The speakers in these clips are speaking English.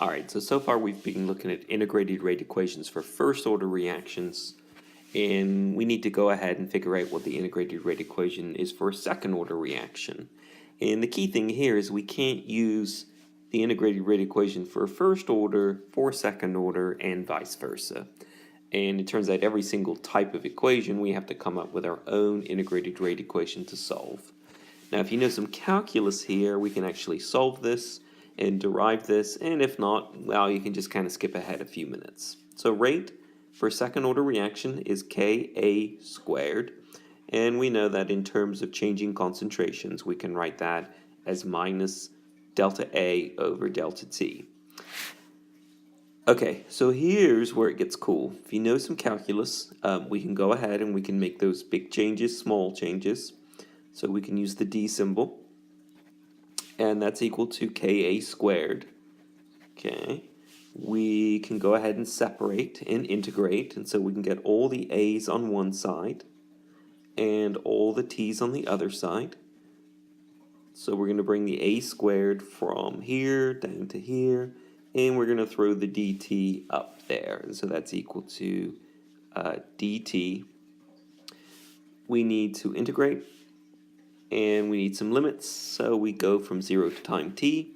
Alright, so far we've been looking at integrated rate equations for first order reactions, and we need to go ahead and figure out what the integrated rate equation is for a second order reaction. And the key thing here is we can't use the integrated rate equation for first order for second order and vice versa. And it turns out every single type of equation we have to come up with our own integrated rate equation to solve. Now if you know some calculus here, we can actually solve this and derive this, and if not, well, you can just kind of skip ahead a few minutes. So rate for second order reaction is Ka squared, and we know that in terms of changing concentrations, we can write that as minus delta A over delta T. Okay, so here's where it gets cool. If you know some calculus, we can go ahead and we can make those big changes small changes. So we can use the D symbol, and that's equal to Ka squared. Okay, we can go ahead and separate and integrate, and so we can get all the A's on one side and all the T's on the other side. So we're going to bring the A squared from here down to here, and we're going to throw the dt up there, and so that's equal to dt. We need to integrate, and we need some limits, so we go from 0 to time t,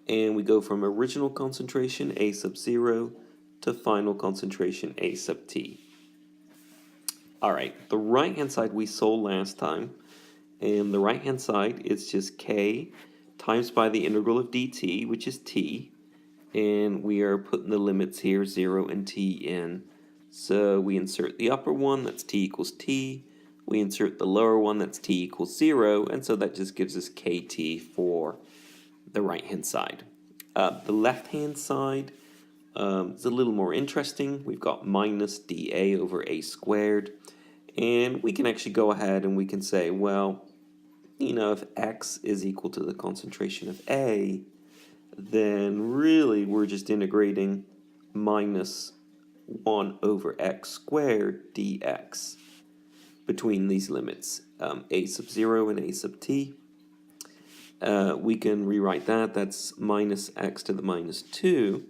and we go from original concentration A sub 0 to final concentration A sub t. Alright, the right hand side we solved last time, and the right hand side is just k times by the integral of dt, which is t, and we are putting the limits here 0 and t in. So we insert the upper one, that's t equals t, we insert the lower one, that's t equals 0, and so that just gives us kt for the right hand side. The left hand side is a little more interesting. We've got minus dA over a squared, and we can actually go ahead and we can say, well, you know, if x is equal to the concentration of A, then really we're just integrating minus 1 over x squared dx between these limits, a sub 0 and a sub t. We can rewrite that, that's minus x to the minus 2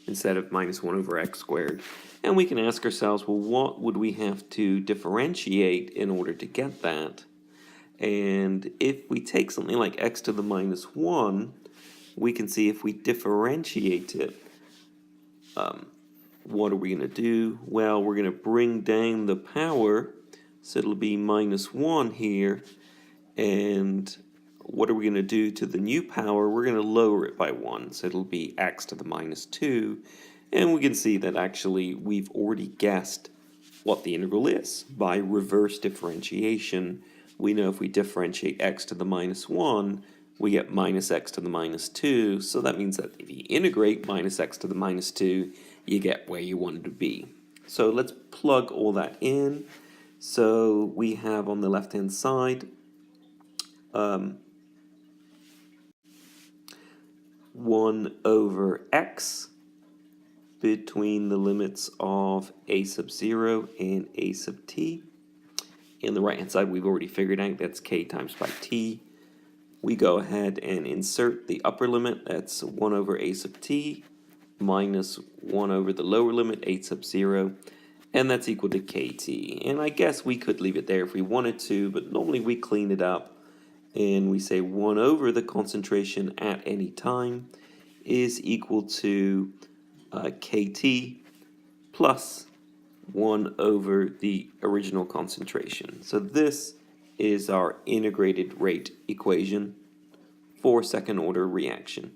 instead of minus 1 over x squared. And we can ask ourselves, well, what would we have to differentiate in order to get that? And if we take something like x to the minus 1, we can see if we differentiate it, what are we going to do? Well, we're going to bring down the power, so it'll be minus 1 here, and what are we going to do to the new power? We're going to lower it by 1, so it'll be x to the minus 2, and we can see that actually we've already guessed what the integral is. By reverse differentiation, we know if we differentiate x to the minus 1, we get minus x to the minus 2, so that means that if you integrate minus x to the minus 2, you get where you wanted to be. So let's plug all that in. So we have on the left hand side 1 over x between the limits of a sub 0 and a sub t. In the right hand side we've already figured out that's k times by t. We go ahead and insert the upper limit, that's 1 over a sub t, minus 1 over the lower limit, a sub 0, and that's equal to kt. And I guess we could leave it there if we wanted to, but normally we clean it up and we say 1 over the concentration at any time is equal to kt plus 1 over the original concentration. So this is our integrated rate equation for second order reaction.